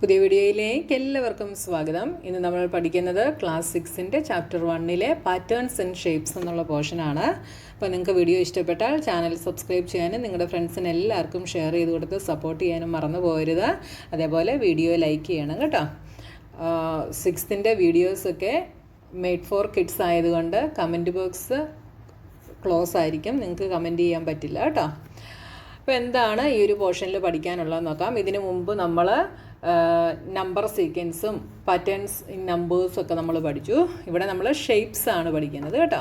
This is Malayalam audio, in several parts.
പുതിയ വീഡിയോയിലേക്ക് എല്ലാവർക്കും സ്വാഗതം. ഇന്ന് നമ്മൾ പഠിക്കുന്നത് ക്ലാസ് 6-ൻ്റെ ചാപ്റ്റർ 1-ലെ പാറ്റേൺസ് ആൻഡ് ഷേപ്സ് എന്നുള്ള പോർഷനാണ്. അപ്പോൾ നിങ്ങൾക്ക് വീഡിയോ ഇഷ്ടപ്പെട്ടാൽ ചാനൽ സബ്സ്ക്രൈബ് ചെയ്യാനും നിങ്ങളുടെ ഫ്രണ്ട്സിന് എല്ലാവർക്കും ഷെയർ ചെയ്ത് കൊടുത്ത് സപ്പോർട്ട് ചെയ്യാനും മറന്നു പോകരുത്. അതേപോലെ വീഡിയോ ലൈക്ക് ചെയ്യണം കേട്ടോ. 6th-ൻ്റെ വീഡിയോസൊക്കെ മെയ്ഡ് ഫോർ കിഡ്സ് ആയതുകൊണ്ട് കമൻറ്റ് ബോക്സ് ക്ലോസ് ആയിരിക്കും, നിങ്ങൾക്ക് കമൻറ്റ് ചെയ്യാൻ പറ്റില്ല കേട്ടോ. അപ്പോൾ എന്താണ് ഈ ഒരു പോർഷനിൽ പഠിക്കാനുള്ളതെന്ന് നോക്കാം. ഇതിനു മുമ്പ് നമ്മൾ നമ്പർ സീക്വൻസും പാറ്റേൺസ് ഇൻ നമ്പേഴ്സും ഒക്കെ നമ്മൾ പഠിച്ചു. ഇവിടെ നമ്മൾ ഷേപ്സ് ആണ് പഠിക്കുന്നത് കേട്ടോ.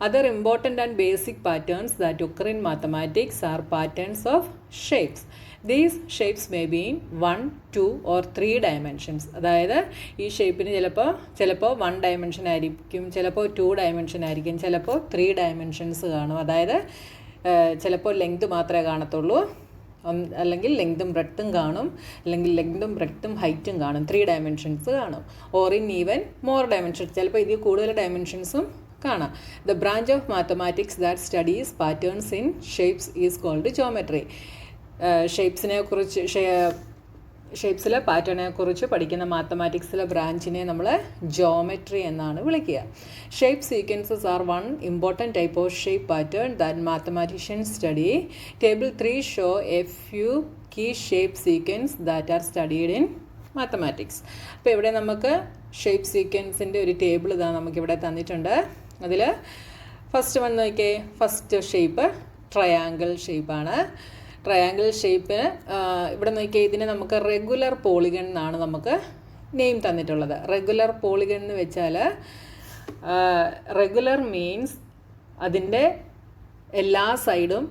Other important and basic patterns that occur in mathematics are patterns of shapes. These shapes may be in 1, 2 or 3 dimensions. അതായത് ഈ ഷേപ്പിന് ചിലപ്പോൾ 1 ഡയമെൻഷൻ ആയിരിക്കും, ചിലപ്പോൾ 2 ഡയമെൻഷൻ ആയിരിക്കും, ചിലപ്പോൾ 3 ഡയമെൻഷൻസ് കാണും. അതായത് ചിലപ്പോൾ ലെങ്ത് മാത്രമേ കാണത്തുള്ളൂ, അല്ലെങ്കിൽ ലെങ്തും ബ്രെഡ്ത്തും കാണും, അല്ലെങ്കിൽ ലെങ്തും ബ്രെഡ്ത്തും ഹൈറ്റും കാണും. 3 ഡയമെൻഷൻസ് കാണും. Or in even more dimensions, ചിലപ്പോൾ ഇതിൽ കൂടുതൽ ഡയമെൻഷൻസും കാണാം. The branch of mathematics that studies patterns in shapes is called geometry. ഷേപ്സിലെ പാറ്റേണിനെ കുറിച്ച് പഠിക്കുന്ന മാത്തമാറ്റിക്സിലെ ബ്രാഞ്ചിനെ നമ്മൾ ജോമെട്രി എന്നാണ് വിളിക്കുക. Shape sequences are one important type of shape pattern that mathematicians study. Table 3 show a few key shape sequence that are studied in mathematics. അപ്പോൾ ഇവിടെ നമുക്ക് ഷേപ്പ് സീക്വൻസിൻ്റെ ഒരു ടേബിൾ ഇതാ നമുക്കിവിടെ തന്നിട്ടുണ്ട്. അതിൽ ഫസ്റ്റ് വന്ന് നോക്കിയേ, ഫസ്റ്റ് ഷേപ്പ് ട്രയാങ്കിൾ ഷേപ്പാണ്. ട്രയാങ്കിൾ ഷേപ്പിന് ഇവിടെ നോക്കിയാൽ ഇതിന് നമുക്ക് റെഗുലർ പോളിഗൺ എന്നാണ് നമുക്ക് നെയിം തന്നിട്ടുള്ളത്. റെഗുലർ പോളിഗൺ എന്ന് വെച്ചാൽ റെഗുലർ മീൻസ് അതിൻ്റെ എല്ലാ സൈഡും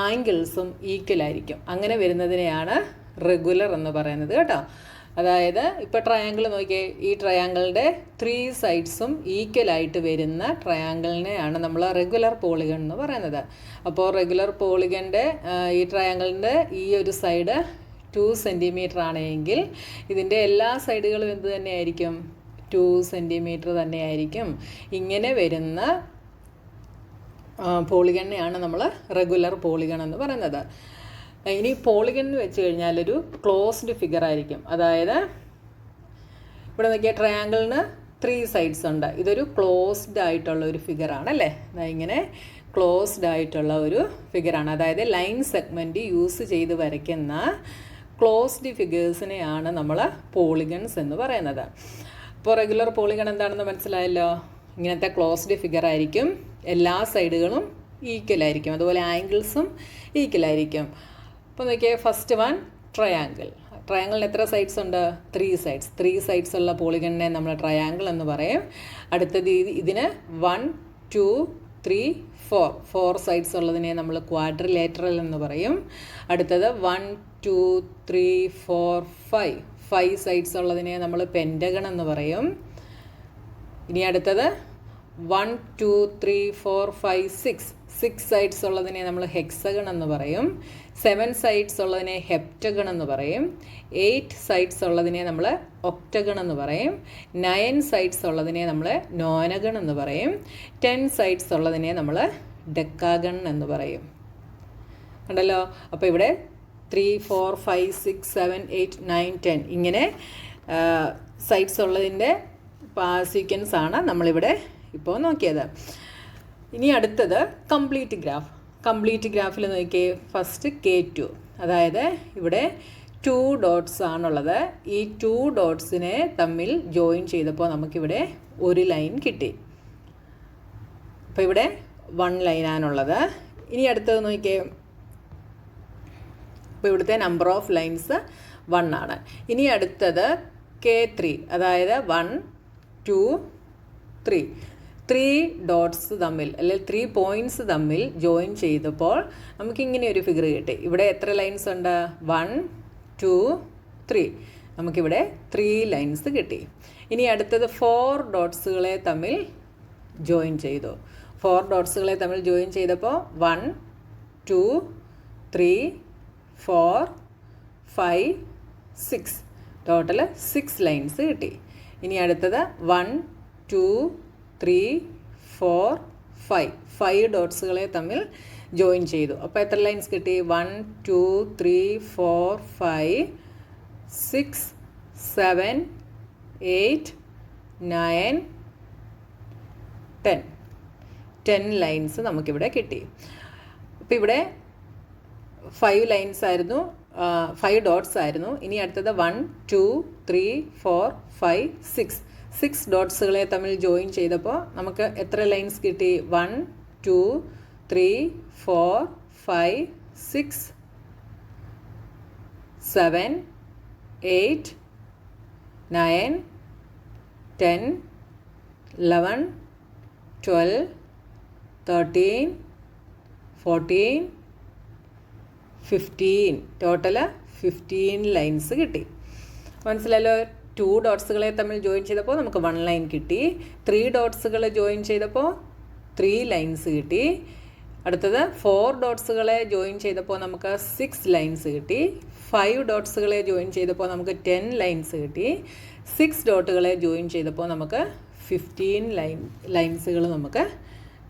ആംഗിൾസും ഈക്വൽ ആയിരിക്കും. അങ്ങനെ വരുന്നതിനെയാണ് റെഗുലർ എന്ന് പറയുന്നത് കേട്ടോ. അതായത് ഇപ്പോൾ ട്രയാങ്കിൾ നോക്കിയേ, ഈ ട്രയാങ്കിളിൻ്റെ 3 സൈഡ്സും ഈക്വലായിട്ട് വരുന്ന ട്രയാങ്കിളിനെയാണ് നമ്മൾ റെഗുലർ പോളിഗൺ എന്ന് പറയുന്നത്. അപ്പോൾ റെഗുലർ പോളിഗൻ്റെ ഈ ട്രയാങ്കിളിൻ്റെ ഈ ഒരു സൈഡ് 2 സെൻറ്റിമീറ്റർ ആണെങ്കിൽ ഇതിൻ്റെ എല്ലാ സൈഡുകളും എന്ത് തന്നെയായിരിക്കും? 2 സെൻറ്റിമീറ്റർ തന്നെയായിരിക്കും. ഇങ്ങനെ വരുന്ന പോളിഗണിനെയാണ് നമ്മൾ റെഗുലർ പോളിഗൺ എന്ന് പറയുന്നത്. ഇനി പോളിഗൺ എന്ന് വെച്ച് കഴിഞ്ഞാൽ ഒരു ക്ലോസ്ഡ് ഫിഗർ ആയിരിക്കും. അതായത് ഇവിടെ നോക്കിയാൽ ട്രയാങ്കിളിന് 3 സൈഡ്സ് ഉണ്ട്. ഇതൊരു ക്ലോസ്ഡ് ആയിട്ടുള്ള ഒരു ഫിഗറാണ് അല്ലേ. ഇങ്ങനെ ക്ലോസ്ഡ് ആയിട്ടുള്ള ഒരു ഫിഗറാണ്. അതായത് ലൈൻ സെഗ്മെൻറ്റ് യൂസ് ചെയ്ത് വരയ്ക്കുന്ന ക്ലോസ്ഡ് ഫിഗേഴ്സിനെയാണ് നമ്മൾ പോളിഗൺസ് എന്ന് പറയുന്നത്. അപ്പോൾ റെഗുലർ പോളിഗൺ എന്താണെന്ന് മനസ്സിലായല്ലോ. ഇങ്ങനത്തെ ക്ലോസ്ഡ് ഫിഗർ ആയിരിക്കും, എല്ലാ സൈഡുകളും ഈക്വൽ ആയിരിക്കും, അതുപോലെ ആംഗിൾസും ഈക്വൽ ആയിരിക്കും. അപ്പോൾ നോക്കിയാൽ ഫസ്റ്റ് വൺ ട്രയാങ്കിൾ. ട്രയാങ്കിളിന് എത്ര സൈഡ്സ് ഉണ്ട്? 3 സൈഡ്സ്. 3 സൈഡ്സ് ഉള്ള പോളിഗണിനെ നമ്മൾ ട്രയാങ്കിൾ എന്ന് പറയും. അടുത്തത് ഇതിന് 1, 2, 3, 4 സൈഡ്സ് ഉള്ളതിനെ നമ്മൾ ക്വാഡ്രിലേറ്ററൽ എന്ന് പറയും. അടുത്തത് 1, 2, 3, 4, 5 സൈഡ്സ് ഉള്ളതിനെ നമ്മൾ പെൻറ്റഗൺ എന്ന് പറയും. ഇനി അടുത്തത് 1, 2, 3, 4, 5, 6 സൈഡ്സ് ഉള്ളതിനെ നമ്മൾ ഹെക്സഗൺ എന്ന് പറയും. 7 സൈഡ്സ് ഉള്ളതിനെ ഹെപ്റ്റഗൺ എന്ന് പറയും. 8 സൈഡ്സ് ഉള്ളതിനെ നമ്മൾ ഒക്ടഗൺ എന്ന് പറയും. 9 സൈഡ്സ് ഉള്ളതിനെ നമ്മൾ നോനഗൺ എന്ന് പറയും. 10 സൈഡ്സ് ഉള്ളതിനെ നമ്മൾ ഡെക്കാഗൺ എന്ന് പറയും. ഉണ്ടല്ലോ. അപ്പോൾ ഇവിടെ 3, 4, 5, 6, 7, 8, 9, 10 ഇങ്ങനെ സൈഡ്സ് ഉള്ളതിൻ്റെ സീക്വൻസ് ആണ് നമ്മളിവിടെ ഇപ്പോൾ നോക്കിയത്. ഇനി അടുത്തത് കംപ്ലീറ്റ് ഗ്രാഫ്. കംപ്ലീറ്റ് ഗ്രാഫിൽ നോക്കിയേ, ഫസ്റ്റ് K2. അതായത് ഇവിടെ 2 ഡോട്ട്സ് ആണുള്ളത്. ഈ 2 ഡോട്ട്സിനെ തമ്മിൽ ജോയിൻ ചെയ്തപ്പോൾ നമുക്കിവിടെ ഒരു ലൈൻ കിട്ടി. അപ്പോൾ ഇവിടെ 1 ലൈനാണുള്ളത്. ഇനി അടുത്തത് നോക്കിയേ, അപ്പോൾ ഇവിടുത്തെ നമ്പർ ഓഫ് ലൈൻസ് 1 ആണ്. ഇനി അടുത്തത് K3. അതായത് 1, 2, 3 ഡോട്ട്സ് തമ്മിൽ, അല്ലെങ്കിൽ 3 പോയിൻറ്റ്സ് തമ്മിൽ ജോയിൻ ചെയ്തപ്പോൾ നമുക്കിങ്ങനെ ഒരു ഫിഗർ കിട്ടി. ഇവിടെ എത്ര ലൈൻസ് ഉണ്ട്? 1, 2, 3. നമുക്കിവിടെ 3 ലൈൻസ് കിട്ടി. ഇനി അടുത്തത് 4 ഡോട്ട്സുകളെ തമ്മിൽ ജോയിൻ ചെയ്തു. 4 ഡോട്ട്സുകളെ തമ്മിൽ ജോയിൻ ചെയ്തപ്പോൾ 1, 2, 3, 4, 5, 6 ടോട്ടൽ 6 ലൈൻസ് കിട്ടി. ഇനി അടുത്തത് 1, 2, 3, 4, 5 ഡോട്ട്സുകളെ തമ്മിൽ ജോയിൻ ചെയ്തു. അപ്പോൾ എത്ര ലൈൻസ് കിട്ടി? 1, 2, 3, 4, 5, 6, 7, 8, 9, 10. 10 ലൈൻസ് നമുക്കിവിടെ കിട്ടി. അപ്പോൾ ഇവിടെ 5 ലൈൻസ് ആയിരുന്നു, 5 ഡോട്ട്സ് ആയിരുന്നു. ഇനി അടുത്തത് 1, 2, 3, 4, 5, 6. 6 ഡോട്ട്സുകളെ തമ്മിൽ ജോയിൻ ചെയ്തപ്പോൾ നമുക്ക് എത്ര ലൈൻസ് കിട്ടി? 1, 2, 3, 4, 5, 6, 7, 8, 9, 10, 11, 12, 13, 14, 15. ടോട്ടൽ 15 ലൈൻസ് കിട്ടി. മനസ്സിലല്ലോ? 2 ഡോട്ട്സുകളെ തമ്മിൽ ജോയിൻ ചെയ്തപ്പോൾ നമുക്ക് 1 ലൈൻ കിട്ടി. 3 ഡോട്ട്സുകൾ ജോയിൻ ചെയ്തപ്പോൾ 3 ലൈൻസ് കിട്ടി. അടുത്തത് 4 ഡോട്ട്സുകളെ ജോയിൻ ചെയ്തപ്പോൾ നമുക്ക് 6 ലൈൻസ് കിട്ടി. 5 ഡോട്ട്സുകളെ ജോയിൻ ചെയ്തപ്പോൾ നമുക്ക് 10 ലൈൻസ് കിട്ടി. 6 ഡോട്ടുകളെ ജോയിൻ ചെയ്തപ്പോൾ നമുക്ക് 15 ലൈൻസുകൾ നമുക്ക്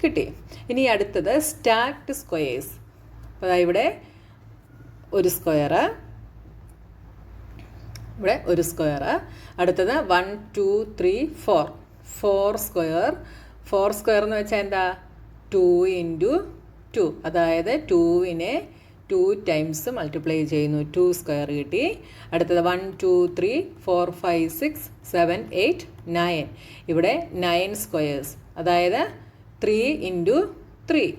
കിട്ടി. ഇനി അടുത്തത് സ്റ്റാക്ഡ് സ്ക്വയേഴ്സ്. അപ്പോൾ ഇവിടെ ഒരു സ്ക്വയർ, ഇവിടെ ഒരു സ്ക്വയർ. അടുത്തത് 1, 2, 3, 4. 4 സ്ക്വയർ. 4 സ്ക്വയർ എന്ന് വെച്ചാൽ എന്താ? 2 × 2. അതായത് 2-നെ 2 ടൈംസ് മൾട്ടിപ്ലൈ ചെയ്യുന്നു. 2 സ്ക്വയർ കിട്ടി. അടുത്തത് 1, 2, 3, 4, 5, 6, 7, 8, 9. ഇവിടെ 9 സ്ക്വയേഴ്സ്. അതായത് 3 × 3.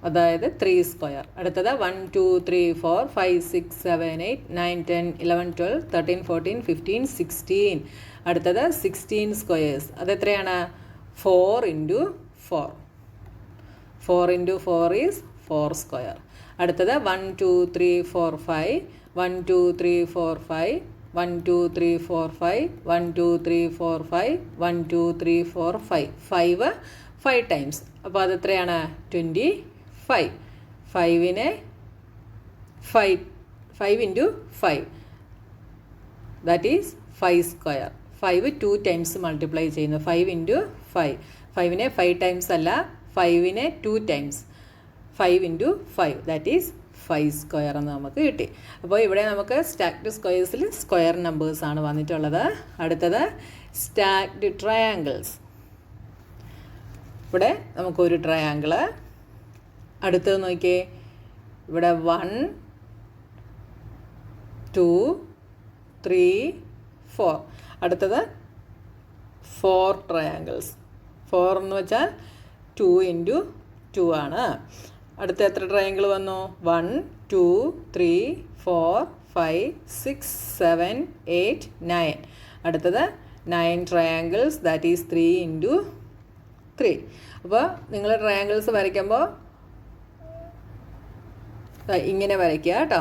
അതായത് 3 സ്ക്വയർ. അടുത്തത് 1, 2, 3, 4, 5, 6, 7, 8, 9, 10, 11, 12, 13, 14, 15, 16. അടുത്തത് 16 സ്ക്വയേഴ്സ്. അതെത്രയാണ്? 4 × 4. 4 × 4 is 4 square. അടുത്തത് 1, 2, 3, 4, 5. 1, 2, 3, 4, 5. 1, 2, 3, 4, 5. 1, 2, 3, 4, 5. 1, 2, 3, 4, 5. 5 ടൈംസ്. അപ്പോൾ അതെത്രയാണ്? 25. 5-നെ 5 × 5. That is 5 square. 5 2 times multiply ചെയ്യുന്നു. 5 × 5. 5-നെ 5 ടൈംസ് അല്ല, 5-നെ 2 ടൈംസ്. 5 × 5 ദാറ്റ് ഈസ് 5 സ്ക്വയർ എന്ന് നമുക്ക് കിട്ടി. അപ്പോൾ ഇവിടെ നമുക്ക് സ്റ്റാക്ഡ് സ്ക്വയേഴ്സിൽ സ്ക്വയർ നമ്പേഴ്സാണ് വന്നിട്ടുള്ളത്. അടുത്തത് സ്റ്റാക്ഡ് ട്രയാങ്കിൾസ്. ഇവിടെ നമുക്കൊരു ട്രയാങ്കിള്. അടുത്തത് നോക്കിയേ, ഇവിടെ 1, 2, 3, 4. അടുത്തത് 4 ട്രയാങ്കിൾസ്. 4 എന്ന് വെച്ചാൽ 2 × 2 ആണ്. അടുത്ത എത്ര ട്രയാങ്കിൾ വന്നു? 1, 2, 3, 4, 5, 6, 7, 8, 9. അടുത്തത് 9 ട്രയാങ്കിൾസ്. That is 3 × 3. അപ്പോൾ നിങ്ങൾ ട്രയാങ്കിൾസ് വരയ്ക്കുമ്പോൾ ഇങ്ങനെ വരയ്ക്കുക കേട്ടോ.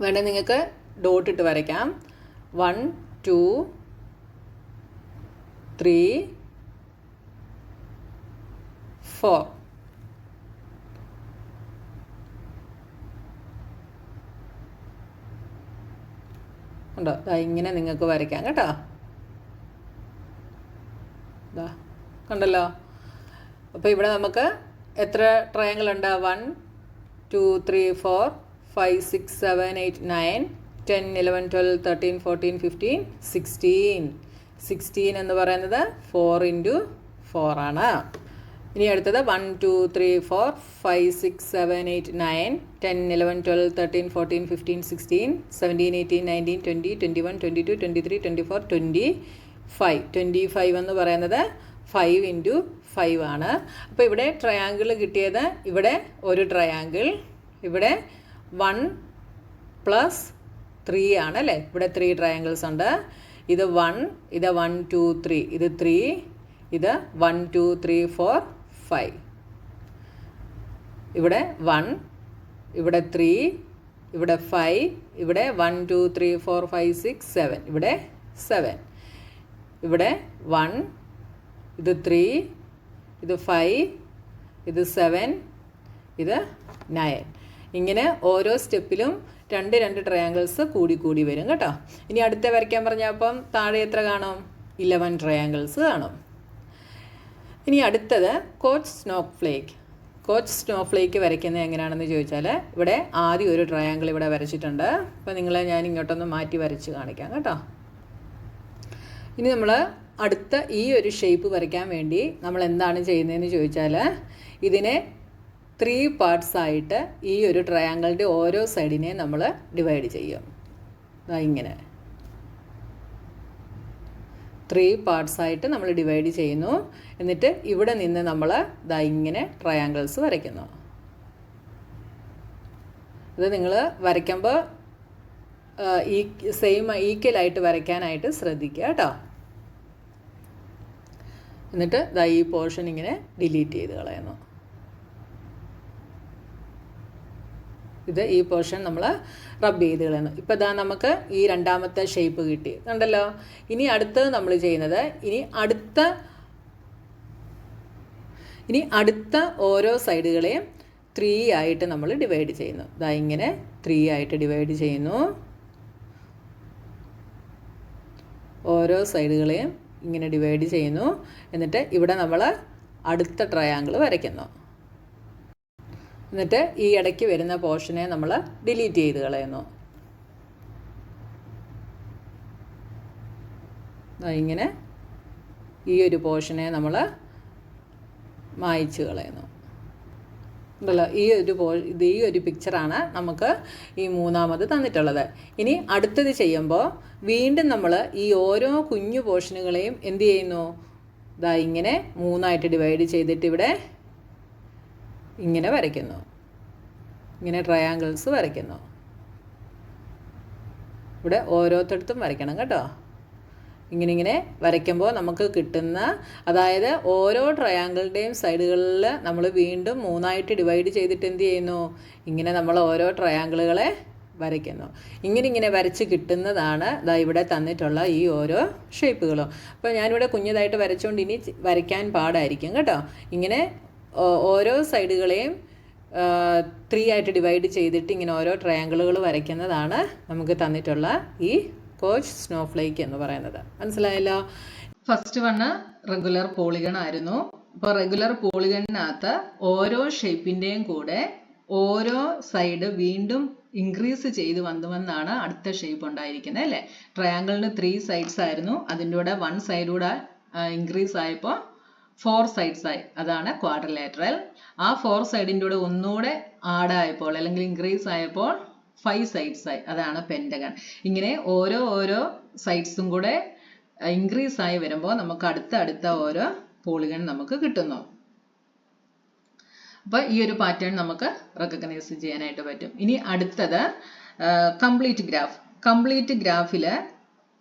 വേണമെങ്കിൽ നിങ്ങൾക്ക് ഡോട്ട് ഇട്ട് വരയ്ക്കാം. 1, 2, 3, 4. ഉണ്ടോ? ഇങ്ങനെ നിങ്ങൾക്ക് വരയ്ക്കാം കേട്ടോ. കണ്ടല്ലോ. അപ്പോൾ ഇവിടെ നമുക്ക് എത്ര ട്രയാങ്കിൾ ഉണ്ട്? 1, 2, 3, 4, 5, 6, 7, 8, 9, 10, 11, 12, 13, 14, 15, 16. 16 എന്ന് പറയുന്നത് 4 × 4 ആണ്. ഇനി അടുത്തത് 1, 2, 3, 4, 5, 6, 7, 8, 9, 10, 11, 12, 13, 14, 15, 16, 17, 18, 19, 20, 21, 22, 23, 24, 25. 25 എന്ന് പറയുന്നത് 5 × 5 ആണ്. അപ്പോൾ ഇവിടെ ട്രയാങ്കിൾ കിട്ടിയത്, ഇവിടെ ഒരു ട്രയാങ്കിൾ, ഇവിടെ 1 + 3 ആണ് അല്ലേ. ഇവിടെ 3 ട്രയാങ്കിൾസ് ഉണ്ട്. ഇത് 1, ഇത് 1, 2, 3, ഇത് 3, ഇത് 1, 2, 3, 4, 5. ഇവിടെ 1, ഇവിടെ 3, ഇവിടെ 5, ഇവിടെ 1, 2, 3, 4, 5, 6, 7, ഇവിടെ 7. ഇവിടെ 1, ഇത് 3, ഇത് 5, ഇത് 7, ഇത് 9. ഇങ്ങനെ ഓരോ സ്റ്റെപ്പിലും 2 ട്രയാങ്കിൾസ് കൂടി വരും കേട്ടോ. ഇനി അടുത്ത വരയ്ക്കാൻ പറഞ്ഞപ്പം താഴെ എത്ര കാണും? 11 ട്രയാങ്കിൾസ് കാണും. ഇനി അടുത്തത് കോച്ച് സ്നോക്ക് ഫ്ലേക്ക്. കോച്ച് സ്നോഫ്ലേക്ക് വരയ്ക്കുന്നത് എങ്ങനെയാണെന്ന് ചോദിച്ചാൽ ഇവിടെ ആദ്യം ഒരു ട്രയാങ്കിൾ ഇവിടെ വരച്ചിട്ടുണ്ട്. അപ്പോൾ നിങ്ങളെ ഞാൻ ഇങ്ങോട്ടൊന്ന് മാറ്റി വരച്ച് കാണിക്കാം കേട്ടോ. ഇനി നമ്മൾ അടുത്ത ഈ ഒരു ഷേപ്പ് വരയ്ക്കാൻ വേണ്ടി നമ്മൾ എന്താണ് ചെയ്യുന്നതെന്ന് ചോദിച്ചാൽ ഇതിനെ 3 പാർട്സ് ആയിട്ട് ഈ ഒരു ട്രയാങ്കിളിൻ്റെ ഓരോ സൈഡിനെ നമ്മൾ ഡിവൈഡ് ചെയ്യും. ഇങ്ങനെ 3 പാർട്സ് ആയിട്ട് നമ്മൾ ഡിവൈഡ് ചെയ്യുന്നു. എന്നിട്ട് ഇവിടെ നിന്ന് നമ്മൾ ഇങ്ങനെ ട്രയാങ്കിൾസ് വരയ്ക്കുന്നു. ഇത് നിങ്ങൾ വരയ്ക്കുമ്പോൾ ഈക്വലായിട്ട് വരയ്ക്കാനായിട്ട് ശ്രദ്ധിക്കുക കേട്ടോ. എന്നിട്ട് ഈ പോർഷൻ ഇങ്ങനെ ഡിലീറ്റ് ചെയ്ത് കളയുന്നു. ഈ പോർഷൻ നമ്മൾ റബ്ബ് ചെയ്ത് കളയുന്നു. ഇപ്പോൾ നമുക്ക് ഈ രണ്ടാമത്തെ ഷേപ്പ് കിട്ടി കണ്ടല്ലോ. ഇനി അടുത്തത് നമ്മൾ ചെയ്യുന്നത് ഇനി അടുത്ത ഓരോ സൈഡുകളെയും 3 ആയിട്ട് നമ്മൾ ഡിവൈഡ് ചെയ്യുന്നു. ഇങ്ങനെ 3 ആയിട്ട് ഡിവൈഡ് ചെയ്യുന്നു. ഓരോ സൈഡുകളെയും ഇങ്ങനെ ഡിവൈഡ് ചെയ്യുന്നു. എന്നിട്ട് ഇവിടെ നമ്മൾ അടുത്ത ട്രയാങ്കിൾ വരയ്ക്കുന്നു. എന്നിട്ട് ഈ ഇടയ്ക്ക് വരുന്ന പോർഷനെ നമ്മൾ ഡിലീറ്റ് ചെയ്ത് കളയുന്നു. ഇങ്ങനെ ഈ ഒരു പോർഷനെ നമ്മൾ മായ്ച്ച് കളയുന്നു. ഉണ്ടല്ലോ, ഈ ഒരു പിക്ചറാണ് നമുക്ക് ഈ മൂന്നാമത് തന്നിട്ടുള്ളത്. ഇനി അടുത്തത് ചെയ്യുമ്പോൾ വീണ്ടും നമ്മൾ ഈ ഓരോ കുഞ്ഞു പോർഷനുകളെയും എന്ത് ചെയ്യുന്നു, ഇങ്ങനെ 3 ആയിട്ട് ഡിവൈഡ് ചെയ്തിട്ട് ഇവിടെ ഇങ്ങനെ വരയ്ക്കുന്നു. ഇങ്ങനെ ട്രയാങ്കിൾസ് വരയ്ക്കുന്നു. ഇവിടെ ഓരോരുത്തടത്തും വരയ്ക്കണം കേട്ടോ. ഇങ്ങനെ വരയ്ക്കുമ്പോൾ നമുക്ക് കിട്ടുന്ന, അതായത് ഓരോ ട്രയാങ്കിളിൻ്റെയും സൈഡുകളിൽ നമ്മൾ വീണ്ടും 3 ആയിട്ട് ഡിവൈഡ് ചെയ്തിട്ട് എന്ത് ചെയ്യുന്നു, ഇങ്ങനെ നമ്മൾ ഓരോ ട്രയാങ്കിളുകളെ വരയ്ക്കുന്നു. ഇങ്ങനെ വരച്ച് കിട്ടുന്നതാണ് ഇവിടെ തന്നിട്ടുള്ള ഈ ഓരോ ഷേപ്പുകളും. അപ്പോൾ ഞാനിവിടെ കുഞ്ഞതായിട്ട് വരച്ചുകൊണ്ട് ഇനി വരയ്ക്കാൻ പാടായിരിക്കും കേട്ടോ. ഇങ്ങനെ ഓരോ സൈഡുകളെയും 3 ആയിട്ട് ഡിവൈഡ് ചെയ്തിട്ട് ഇങ്ങനെ ഓരോ ട്രയാങ്കിളുകൾ വരയ്ക്കുന്നതാണ് നമുക്ക് തന്നിട്ടുള്ള ഈ കോച്ച് സ്നോഫ്ലേക്ക് എന്ന് പറയുന്നത്. മനസ്സിലായല്ലോ. ഫസ്റ്റ് വണ് റെഗുലർ പോളിഗൺ ആയിരുന്നു. അപ്പോൾ റെഗുലർ പോളിഗണിനകത്ത് ഓരോ ഷേപ്പിൻ്റെയും കൂടെ ഓരോ സൈഡ് വീണ്ടും ഇൻക്രീസ് ചെയ്ത് വന്നുവെന്നാണ് അടുത്ത ഷേപ്പ് ഉണ്ടായിരിക്കുന്നത് അല്ലേ. ട്രയാങ്കിളിന് 3 സൈഡ്സ് ആയിരുന്നു, അതിൻ്റെ കൂടെ 1 സൈഡ് കൂടെ ഇൻക്രീസ് ആയപ്പോൾ 4 സൈഡ്സ് ആയി, അതാണ് ക്വാഡ്രിലാറ്ററൽ. ആ 4 സൈഡിൻ്റെ കൂടെ ഒന്നുകൂടെ ആഡ് ആയപ്പോൾ അല്ലെങ്കിൽ ഇൻക്രീസ് ആയപ്പോൾ 5 സൈഡ്സ് ആയി, അതാണ് പെൻറ്റഗൺ. ഇങ്ങനെ ഓരോ സൈഡ്സും കൂടെ ഇൻക്രീസ് ആയി വരുമ്പോൾ നമുക്ക് അടുത്ത ഓരോ പോളിഗൺ നമുക്ക് കിട്ടുന്നു. അപ്പോൾ ഈ ഒരു പാറ്റേൺ നമുക്ക് റെക്കഗ്നൈസ് ചെയ്യാനായിട്ട് പറ്റും. ഇനി അടുത്തത് കംപ്ലീറ്റ് ഗ്രാഫ്. കംപ്ലീറ്റ് ഗ്രാഫിൽ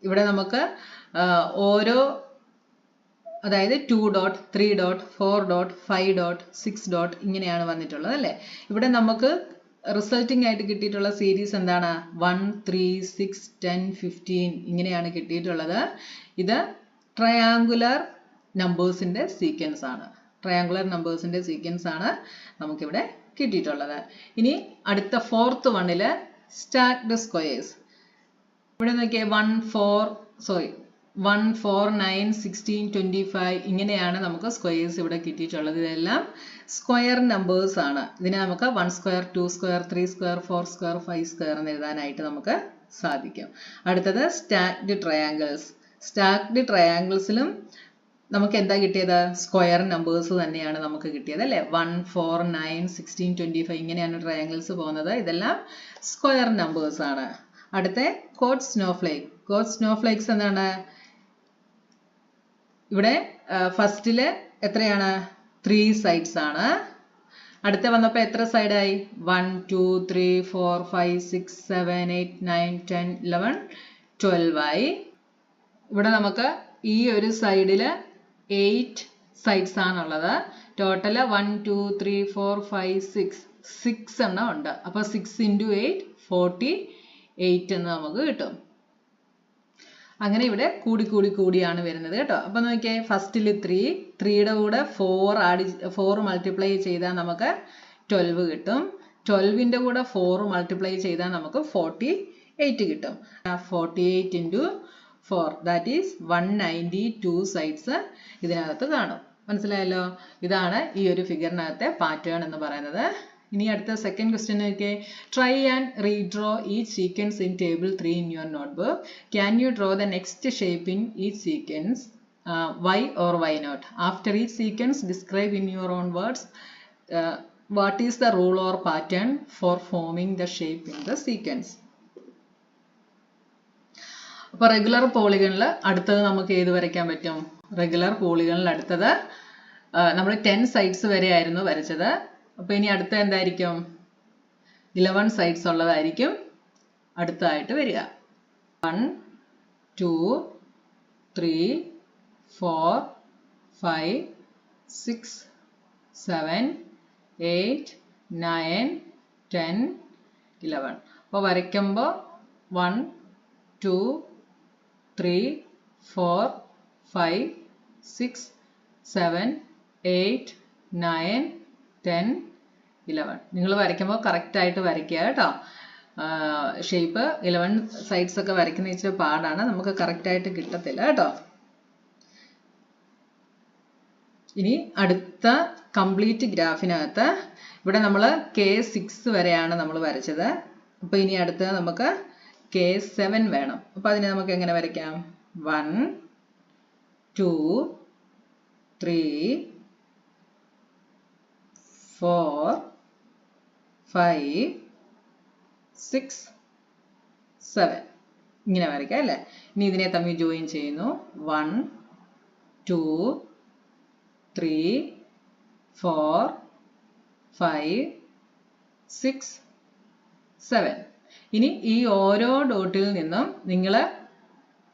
ഇവിടെ നമുക്ക് ഓരോ, അതായത് 2 dot 3 dot 4 dot 5 dot 6 dot ഇങ്ങനെയാണ് വന്നിട്ടുള്ളത് അല്ലേ. ഇവിടെ നമുക്ക് റിസൾട്ടിംഗ് ആയിട്ട് കിട്ടിയിട്ടുള്ള സീരീസ് എന്താണ്, 1 3 6 10 15 ഇങ്ങനെയാണ് കിട്ടിയിട്ടുള്ളത്. ഇത് ട്രയാങ്കുലർ നമ്പേഴ്സിൻ്റെ സീക്വൻസ് ആണ്. ട്രയാങ്കുലർ നമ്പേഴ്സിൻ്റെ സീക്വൻസ് ആണ് നമുക്കിവിടെ കിട്ടിയിട്ടുള്ളത്. ഇനി അടുത്ത 4th വണ്ണിൽ സ്റ്റാക്ക്ഡ് സ്ക്വയേഴ്സ്. ഇവിടെ നോക്കിയേ 1 4 9 16 25 ഇങ്ങനെയാണ് നമുക്ക് സ്ക്വയേഴ്സ് ഇവിടെ കിട്ടിയിട്ടുള്ളത്. ഇതെല്ലാം സ്ക്വയർ നമ്പേഴ്സ് ആണ്. ഇതിനെ നമുക്ക് 1 square 2 square 3 square 4 square 5 square എന്ന് എഴുതാനായിട്ട് നമുക്ക് സാധിക്കും. അടുത്തത് സ്റ്റാക്ക്ഡ് ട്രയാങ്കിൾസ്. സ്റ്റാക്ക്ഡ് ട്രയാങ്കിൾസിലും നമുക്ക് എന്താ കിട്ടിയത്, സ്ക്വയർ നമ്പേഴ്സ് തന്നെയാണ് നമുക്ക് കിട്ടിയത് അല്ലേ. 1 4 9 16 25 ഇങ്ങനെയാണ് ട്രയാങ്കിൾസ് പോകുന്നത്. ഇതെല്ലാം സ്ക്വയർ നമ്പേഴ്സ് ആണ്. അടുത്ത കോച്ച് സ്നോഫ്ലേക്ക്. കോച്ച് സ്നോഫ്ലേക്സ് എന്താണ്, ഇവിടെ ഫസ്റ്റില് എത്രയാണ്, 3 സൈഡ്സ് ആണ്. അടുത്ത വന്നപ്പോൾ എത്ര സൈഡായി, 1 2 3 4 5 6 7 8 9 10 11 12 ആയി. ഇവിടെ നമുക്ക് ഈ ഒരു സൈഡില് 8 സൈഡ്സ് ആണുള്ളത്. ടോട്ടല് 1 2 3 4 5 6 എണ്ണം ഉണ്ട്. അപ്പോൾ 6 × 8 48 എന്ന് നമുക്ക് കിട്ടും. അങ്ങനെ ഇവിടെ കൂടിയാണ് വരുന്നത് കേട്ടോ. അപ്പോൾ നോക്കിയേ, ഫസ്റ്റിൽ 3യുടെ കൂടെ 4 മൾട്ടിപ്ലൈ ചെയ്താൽ നമുക്ക് 12 കിട്ടും. 12ന്റെ കൂടെ 4 മൾട്ടിപ്ലൈ ചെയ്താൽ നമുക്ക് 48 കിട്ടും. 48 × 4 ദാറ്റ് ഈസ് 192 സൈഡ്സ് ഇതിനകത്ത് കാണും. മനസ്സിലായല്ലോ? ഇതാണ് ഈ ഒരു ഫിഗറിനകത്തെ പാറ്റേൺ എന്ന് പറയുന്നത്. ഇനി അടുത്ത സെക്കൻഡ് ക്വസ്റ്റ്യൻ നോക്കിയേ. Try and redraw each sequence in table 3 in your notebook. Can you draw the next shape in each sequence? Why or why not? After each sequence, describe in your own words what is the rule or pattern for forming the shape in the sequence. അപ്പോൾ റെഗുലർ പോളിഗണിൽ അടുത്തത് നമുക്ക് ഏത് വരയ്ക്കാൻ പറ്റും? റെഗുലർ പോളിഗണിൽ അടുത്തത് നമ്മൾ 10 സൈഡ്സ് വരെ ആയിരുന്നു വരച്ചത്. അപ്പോൾ ഇനി അടുത്ത എന്തായിരിക്കും? 11 സൈഡ്സ് ഉള്ളതായിരിക്കും അടുത്തതായിട്ട് വരിക. 1 2 3 4 5 6 7 8 9 10 11. അപ്പോൾ വരയ്ക്കുമ്പോൾ 1 2 3 4 5 6 7 8 9 10 11. നിങ്ങൾ വരയ്ക്കുമ്പോൾ കറക്റ്റായിട്ട് വരയ്ക്കുക കേട്ടോ. ഷേപ്പ് 11 സൈഡ്സ് ഒക്കെ വരയ്ക്കുന്ന ഇച്ചിരി പാടാണ്, നമുക്ക് കറക്റ്റായിട്ട് കിട്ടത്തില്ല കേട്ടോ. ഇനി അടുത്ത കംപ്ലീറ്റ് ഗ്രാഫിനകത്ത് ഇവിടെ നമ്മൾ K6 വരെയാണ് നമ്മൾ വരച്ചത്. അപ്പോൾ ഇനി അടുത്തത് നമുക്ക് K7 വേണം. അപ്പോൾ അതിനെ നമുക്ക് എങ്ങനെ വരയ്ക്കാം? 1 2 3 4 5 6 7 ഇങ്ങനെ വരയ്ക്കാം അല്ലേ? ഇനി ഇതിനെ തമ്മിൽ ജോയിൻ ചെയ്യുന്നു. 1 2 3 4 5 6 7. ഇനി ഈ ഓരോ ഡോട്ടിൽ നിന്നും നിങ്ങൾ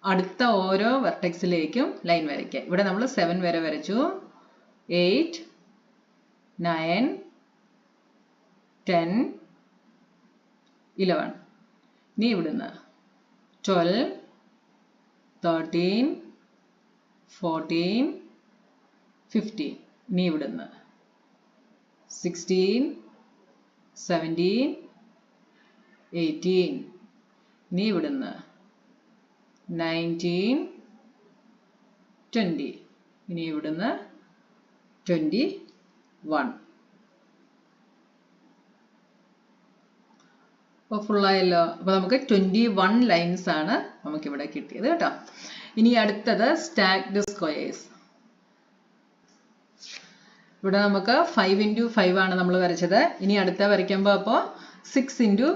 അടുത്ത ഓരോ വെർട്ടെക്സിലേക്കും ലൈൻ വരയ്ക്കുക. ഇവിടെ നമ്മൾ 7 വരെ വരച്ചു. 8 9 10 11. ഇനി ഇവിടുന്ന് 12 13 14 15. ഇനി ഇവിടുന്ന് 16 17 18. ഇനി ഇവിടുന്ന് 19 20. ഇനി ഇവിടുന്ന് 21. അപ്പോൾ ഫുള്ളായല്ലോ. അപ്പോൾ നമുക്ക് 21 ലൈൻസ് ആണ് നമുക്കിവിടെ കിട്ടിയത് കേട്ടോ. ഇനി അടുത്തത് സ്റ്റാക്ക്ഡ് സ്ക്വയേഴ്സ്. ഇവിടെ നമുക്ക് 5 into 5 ആണ് നമ്മൾ വരച്ചത്. ഇനി അടുത്ത വരയ്ക്കുമ്പോൾ അപ്പോൾ 6 into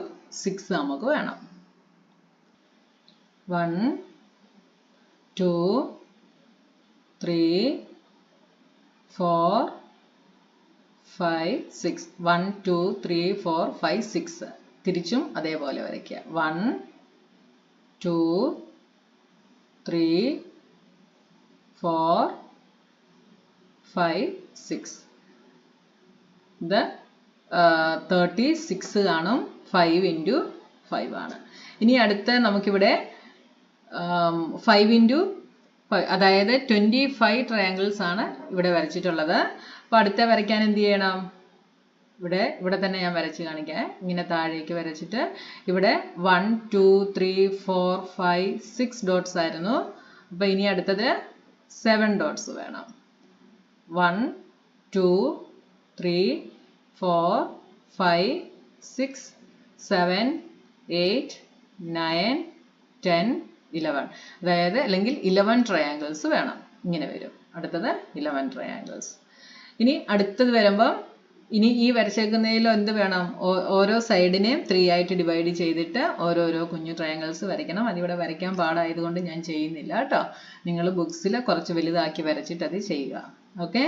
6 നമുക്ക് വേണം. 1 2 3 4 5 6. 1 2 3 4 5 6. തിരിച്ചും അതേപോലെ വരയ്ക്കുക. 1 2 3 4 5 6. ഇത് 36 കാണും. 5 into 5 ആണ്. ഇനി അടുത്ത നമുക്കിവിടെ 5 into 5, അതായത് 25 ട്രയാങ്കിൾസ് ആണ് ഇവിടെ വരച്ചിട്ടുള്ളത്. അപ്പോൾ അടുത്ത വരയ്ക്കാൻ എന്ത് ചെയ്യണം? ഇവിടെ തന്നെ ഞാൻ വരച്ച് കാണിക്കാം. ഇങ്ങനെ താഴേക്ക് വരച്ചിട്ട് ഇവിടെ 1 2 3 4 5 6 ഡോട്ട്സ് ആയിരുന്നു. അപ്പോൾ ഇനി അടുത്തത് 7 ഡോട്ട്സ് വേണം. 1 2 3 4 5 6 7 8 9 10 11. അതായത് അല്ലെങ്കിൽ 11 ട്രയാങ്കിൾസ് വേണം. ഇങ്ങനെ വരും. അടുത്തത് 11 ട്രയാങ്കിൾസ്. ഇനി അടുത്തത് വരുമ്പം ഇനി ഈ വരച്ചേക്കുന്നതിൽ എന്ത് വേണം? ഓരോ സൈഡിനെയും 3 ആയിട്ട് ഡിവൈഡ് ചെയ്തിട്ട് ഓരോരോ കുഞ്ഞു ട്രയാങ്കിൾസ് വരയ്ക്കണം. അതിവിടെ വരയ്ക്കാൻ പാടായതുകൊണ്ട് ഞാൻ ചെയ്യുന്നില്ല കേട്ടോ. നിങ്ങൾ ബുക്സിൽ കുറച്ച് വലുതാക്കി വരച്ചിട്ട് അത് ചെയ്യുക. ഓക്കെ.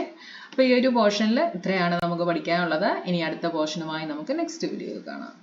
അപ്പോൾ ഈ ഒരു പോർഷനിൽ ഇത്രയാണ് നമുക്ക് പഠിക്കാനുള്ളത്. ഇനി അടുത്ത പോർഷനുമായി നമുക്ക് നെക്സ്റ്റ് വീഡിയോയിൽ കാണാം.